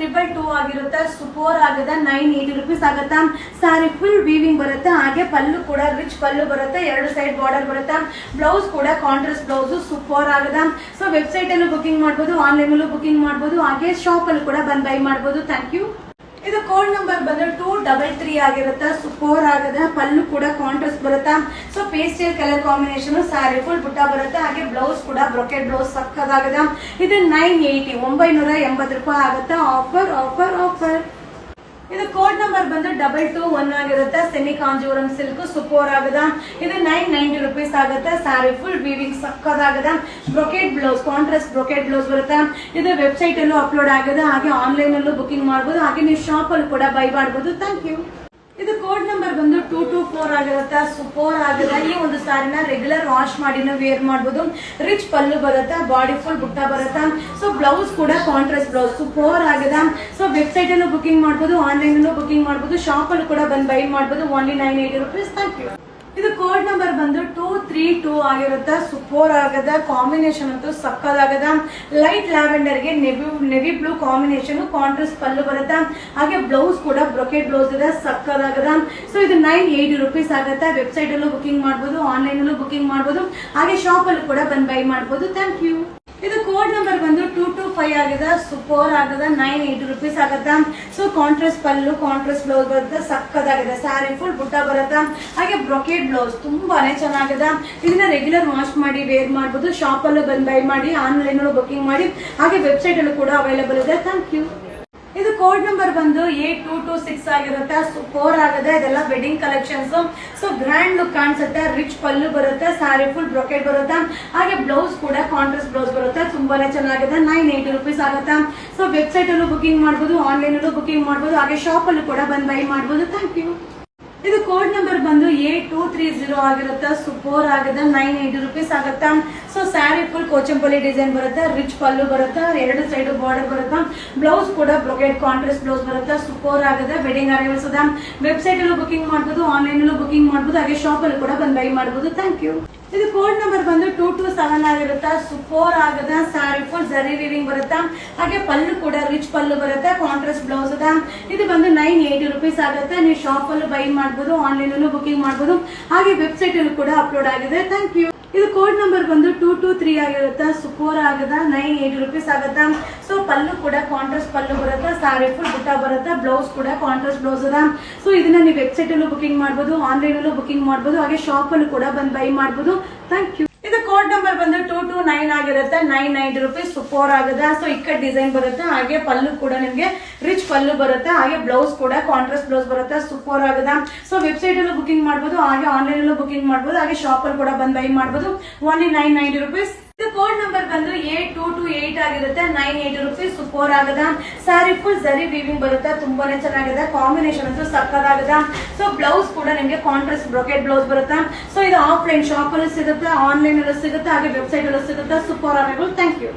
222 ಆಗಿರುತ್ತೆ. ಸೂಪರ್ ಆಗಿದೆ. 980 rupees ಆಗುತ್ತಾ. ಸಾರಿ ಫುಲ್ ವೀವಿಂಗ್ ಬರುತ್ತೆ. ಹಾಗೆ ಪಲ್ಲು ಕೂಡ ರಿಚ್ ಪಲ್ಲು ಬರುತ್ತೆ. 2 ಸೈಡ್ ಬಾರ್ಡರ್ ಬರುತ್ತೆ. ಬ್ಲೌಸ್ ಕೂಡ ಕಾಂಟ್ರಾಸ್ಟ್ ಬ್ಲೌಸ್ ಸೂಪರ್ ಆಗಿದೆ. ಸೊ ವೆಬ್ಸೈಟ್ ಅಲ್ಲೂ ಬುಕಿಂಗ್ ಮಾಡಬಹುದು, ಆನ್ಲೈನ್ ಅಲ್ಲೂ ಬುಕಿಂಗ್ ಮಾಡಬಹುದು, ಹಾಗೆ ಶಾಪ್ ಅಲ್ಲೂ ಕೂಡ ಬಂದು ಬೈ ಮಾಡಬಹುದು. Thank you. ಇದು ಕೋಡ್ ನಂಬರ್ ಬಂದು 233 ಆಗಿರುತ್ತೆ. ಸೂಪರ್ ಆಗಿದೆ. ಪಲ್ಲು ಕೂಡ ಕಾಂಟ್ರಾಸ್ಟ್ ಬರುತ್ತೆ. So pastel colour combination, sari full butta ಬರುತ್ತೆ. ಹಾಗೆ ಬ್ಲೌಸ್ ಕೂಡ ಬ್ರೊಕೆಟ್ ಬ್ಲೌಸ್ ಸಕ್ಕದಾಗಿದೆ. ಇದು 980 980 ರೂಪಾಯಿ ಆಗುತ್ತೆ. Offer offer offer. ಇದು ಕೋಡ್ ನಂಬರ್ ಬಂದು 221 ಆಗಿರುತ್ತೆ. ಸೆಮಿ ಕಾಂಜೂರಂ ಸಿಲ್ಕ್ ಸೂಪರ್ ಆಗಿದೆ. ಇದು 990 rupees ಆಗುತ್ತೆ. ಸ್ಯಾರಿ ಫುಲ್ ವೀವಿಂಗ್ ಸಕ್ಕದಾಗಿದೆ. Brocade blouse contrast brocade blouse ಬರುತ್ತೆ. ಇದು ವೆಬ್ಸೈಟ್ ಅಲ್ಲೂ ಅಪ್ಲೋಡ್ ಆಗಿದೆ, ಹಾಗೆ ಆನ್ಲೈನ್ ಅಲ್ಲೂ ಬುಕಿಂಗ್ ಮಾಡಬಹುದು, ಹಾಗೆ ನೀವು ಶಾಪ್ ಅಲ್ಲೂ ಕೂಡ ಬೈ ಮಾಡಬಹುದು. Thank you. ಇದು ಕೋಡ್ ನಂಬರ್ ಬಂದು 224 ಆಗಿರುತ್ತೆ. ಸೂಪರ್ ಆಗಿದೆ. ಈ ಒಂದು ಸಾರಿನ ರೆಗ್ಯುಲರ್ ವಾಶ್ ಮಾಡಿ ವೇರ್ ಮಾಡಬಹುದು. ರಿಚ್ ಪಲ್ಲು ಬರುತ್ತೆ, ಬಾಡಿ ಫುಲ್ ಬುಟ್ಟ ಬರುತ್ತೆ. ಸೊ ಬ್ಲೌಸ್ ಕೂಡ ಕಾಂಟ್ರಾಸ್ಟ್ ಬ್ಲೌಸ್ ಸೂಪರ್ ಆಗಿದೆ. ಸೊ ವೆಬ್ಸೈಟ್ ಅಲ್ಲೂ ಬುಕಿಂಗ್ ಮಾಡಬಹುದು, ಆನ್ಲೈನ್ ಅಲ್ಲೂ ಬುಕಿಂಗ್ ಮಾಡಬಹುದು, ಶಾಪ್ ಅಲ್ಲೂ ಕೂಡ ಬಂದು ಬೈ ಮಾಡಬಹುದು. Only 980 rupees. Thank you. ಇದು ಕೋಡ್ ನಂಬರ್ ಬಂದು 232 ಆಗಿರುತ್ತೆ. ಸೂಪರ್ ಆಗಿದೆ. ಕಾಂಬಿನೇಷನ್ ಅಂತೂ ಸಕ್ಕದಾಗಿದೆ. ಲೈಟ್ ಲ್ಯಾವೆಂಡರ್ ಗೆ ನೆವಿ ಬ್ಲೂ ಕಾಂಬಿನೇಷನ್, ಕಾಂಟ್ರಾಸ್ಟ್ ಪಲ್ಲು ಬರುತ್ತೆ. ಹಾಗೆ ಬ್ಲೌಸ್ ಕೂಡ ಬ್ರೊಕೆಟ್ ಬ್ಲೌಸ್ ಇದೆ, ಸಕ್ಕದಾಗಿದೆ. ಸೊ ಇದು 980 rupees ಆಗುತ್ತೆ. ವೆಬ್ಸೈಟ್ ಅಲ್ಲೂ ಬುಕಿಂಗ್ ಮಾಡಬಹುದು, ಆನ್ಲೈನ್ ಅಲ್ಲೂ ಬುಕಿಂಗ್ ಮಾಡಬಹುದು, ಹಾಗೆ ಶಾಪ್ ಅಲ್ಲೂ ಕೂಡ ಬಂದು ಬೈ ಮಾಡಬಹುದು. Thank you. ಇದು ಕೋಡ್ ನಂಬರ್ ಬಂದು 225 ಆಗಿದೆ. ಸೂಪರ್ ಆಗಿದೆ. 980 rupees ಆಗುತ್ತೆ. So contrast pallu contrast blouse ಬರುತ್ತೆ, ಸಕ್ಕದಾಗಿದೆ. ಸ್ಯಾರಿ ಫುಲ್ ಬುಟ್ಟ ಬರುತ್ತೆ. ಹಾಗೆ ಬ್ರೊಕೆಟ್ ಬ್ಲೌಸ್ ತುಂಬಾನೇ ಚೆನ್ನಾಗಿದೆ. ಇದನ್ನ ರೆಗ್ಯುಲರ್ ವಾಶ್ ಮಾಡಿ ವೇರ್ ಮಾಡಬಹುದು, ಶಾಪ್ ಅಲ್ಲೂ ಬಂದು ಬೈ ಮಾಡಿ, ಆನ್ಲೈನ್ ಅಲ್ಲೂ ಬುಕಿಂಗ್ ಮಾಡಿ, ಹಾಗೆ ವೆಬ್ಸೈಟ್ ಅಲ್ಲೂ ಕೂಡ ಅವೈಲೇಬಲ್ ಇದೆ. Thank you. ಇದು ಕೋಡ್ ನಂಬರ್ ಬಂದು 8226 ಆಗಿರುತ್ತೆ. ಸೂಪರ್ ಆಗಿದೆ. ಇದೆಲ್ಲ wedding collections. So grand look ಕಾಣಿಸುತ್ತೆ. ರಿಚ್ ಪಲ್ಲು ಬರುತ್ತೆ, ಸ್ಯಾರಿ ಫುಲ್ ಬ್ರೊಕೆಟ್ ಬರುತ್ತೆ. ಹಾಗೆ ಬ್ಲೌಸ್ ಕೂಡ ಕಾಂಟ್ರಾಸ್ಟ್ ಬ್ಲೌಸ್ ಬರುತ್ತೆ. ತುಂಬಾನೇ ಚೆನ್ನಾಗಿದೆ. 980 rupees ಆಗುತ್ತೆ. ಸೊ ವೆಬ್ಸೈಟ್ ಅಲ್ಲೂ ಬುಕಿಂಗ್ ಮಾಡಬಹುದು, ಆನ್ಲೈನ್ ಅಲ್ಲೂ ಬುಕಿಂಗ್ ಮಾಡಬಹುದು, ಹಾಗೆ ಶಾಪ್ ಅಲ್ಲೂ ಕೂಡ ಬಂದು ಬೈ ಮಾಡಬಹುದು. Thank you. ಇದು ಕೋಡ್ ನಂಬರ್ ಬಂದು 8230 ಆಗಿರುತ್ತೆ. ಸೂಪರ್ ಆಗಿದೆ. 980 rupees ಆಗುತ್ತೆ. So sari full Pochampally design ಬರುತ್ತೆ. ರಿಚ್ ಪಲ್ಲು ಬರುತ್ತೆ, 2 ಸೈಡ್ ಬಾರ್ಡರ್ ಬರುತ್ತೆ. ಬ್ಲೌಸ್ ಕೂಡ ಬ್ರೊಕೆಟ್ ಕಾಂಟ್ರಾಸ್ಟ್ ಬ್ಲೌಸ್ ಬರುತ್ತೆ. ಸೂಪರ್ ಆಗಿದೆ. ವೆಡ್ಡಿಂಗ್ ಅರೈವಲ್ಸ್ ಇದೆ. ವೆಬ್ಸೈಟ್ ಅಲ್ಲೂ ಬುಕಿಂಗ್ ಮಾಡಬಹುದು, ಆನ್ಲೈನ್ ಅಲ್ಲೂ ಬುಕಿಂಗ್ ಮಾಡಬಹುದು, ಹಾಗೆ ಶಾಪ್ ಅಲ್ಲೂ ಕೂಡ ಬಂದು ಬೈ ಮಾಡಬಹುದು. Thank you. ಇದು ಕೋಡ್ ನಂಬರ್ ಬಂದು 227 ಆಗಿರುತ್ತೆ. ಸೂಪರ್ ಆಗಿದೆ. ಸ್ಯಾರಿ ಫುಲ್ ಜರಿ ವೀವಿಂಗ್ ಬರುತ್ತೆ. ಹಾಗೆ ಪಲ್ಲು ಕೂಡ ರಿಚ್ ಪಲ್ಲು ಬರುತ್ತೆ, ಕಾಂಟ್ರಾಸ್ಟ್ ಬ್ಲೌಸ್ ಇದೆ. ಇದು ಬಂದು 980 rupees ಆಗುತ್ತೆ. ನೀವು ಶಾಪ್ ಅಲ್ಲೂ ಬೈ ಮಾಡಬಹುದು, ಆನ್ಲೈನ್ ಅಲ್ಲೂ ಬುಕಿಂಗ್ ಮಾಡಬಹುದು, ಹಾಗೆ ವೆಬ್ಸೈಟ್ ಅಲ್ಲೂ ಕೂಡ ಅಪ್ಲೋಡ್ ಆಗಿದೆ. Thank you. ಇದು ಕೋಡ್ ನಂಬರ್ ಬಂದು 223 ಆಗಿರುತ್ತೆ. ಸೂಪರ್ ಆಗಿದೆ. 980 rupees ಆಗುತ್ತೆ. ಸೊ ಪಲ್ಲು ಕೂಡ ಕಾಂಟ್ರಾಸ್ಟ್ ಪಲ್ಲು ಬರುತ್ತೆ, ಸ್ಯಾರಿ ಫುಲ್ ಬುಟ್ಟ ಬರುತ್ತೆ. ಬ್ಲೌಸ್ ಕೂಡ ಕಾಂಟ್ರಾಸ್ಟ್ ಬ್ಲೌಸ್ ಇದೆ. ಸೊ ಇದನ್ನ ನೀವು ವೆಬ್ಸೈಟ್ ಅಲ್ಲೂ ಬುಕಿಂಗ್ ಮಾಡಬಹುದು, ಆನ್ಲೈನ್ ಅಲ್ಲೂ ಬುಕಿಂಗ್ ಮಾಡಬಹುದು, ಹಾಗೆ ಶಾಪ್ ಅಲ್ಲೂ ಕೂಡ ಬಂದು ಬೈ ಮಾಡಬಹುದು. Thank you. ಇದು ಕೋಡ್ ನಂಬರ್ ಬಂದು 229 ಆಗಿರುತ್ತೆ. 990 rupees. ಸೂಪರ್ ಆಗಿದೆ. ಸೊ ಇಕ್ಕಟ್ ಡಿಸೈನ್ ಬರುತ್ತೆ. ಹಾಗೆ ಪಲ್ಲು ಕೂಡ ನಿಮಗೆ ರಿಚ್ ಪಲ್ಲು ಬರುತ್ತೆ. ಹಾಗೆ ಬ್ಲೌಸ್ ಕೂಡ ಕಾಂಟ್ರಾಸ್ಟ್ ಬ್ಲೌಸ್ ಬರುತ್ತೆ. ಸೂಪರ್ ಆಗಿದೆ. ಸೊ ವೆಬ್ಸೈಟ್ ಅಲ್ಲೂ ಬುಕಿಂಗ್ ಮಾಡಬಹುದು, ಹಾಗೆ ಆನ್ಲೈನ್ ಅಲ್ಲೂ ಬುಕಿಂಗ್ ಮಾಡಬಹುದು, ಹಾಗೆ ಶಾಪ್ ಅಲ್ಲಿ ಕೂಡ ಬಂದು ಬೈ ಮಾಡಬಹುದು. Only 990 rupees. ಇದು ಕೋಡ್ ನಂಬರ್ ಬಂದು 8228 ಆಗಿರುತ್ತೆ. 980 rupees. ಸೂಪರ್ ಆಗಿದೆ. ಸ್ಯಾರಿ ಫುಲ್ ಜರಿ ವೀವಿಂಗ್ ಬರುತ್ತೆ. ತುಂಬಾನೇ ಚೆನ್ನಾಗಿದೆ. ಕಾಂಬಿನೇಷನ್ ಅಂತೂ ಸಕ್ಕದಾಗಿದೆ. ಸೊ ಬ್ಲೌಸ್ ಕೂಡ ನಿಮಗೆ ಕಾಂಟ್ರಾಸ್ಟ್ ಬ್ರೊಕೆಟ್ ಬ್ಲೌಸ್ ಬರುತ್ತೆ. ಸೊ ಇದು ಆಫ್ಲೈನ್ ಶಾಪ್ ಅಲ್ಲೂ ಸಿಗುತ್ತೆ, ಆನ್ಲೈನ್ ಅಲ್ಲೂ ಸಿಗುತ್ತೆ, ಹಾಗೆ ವೆಬ್ಸೈಟ್ ಅಲ್ಲೂ ಸಿಗುತ್ತೆ. ಸೂಪರ್ ಆಗಬೇಕು. Thank you.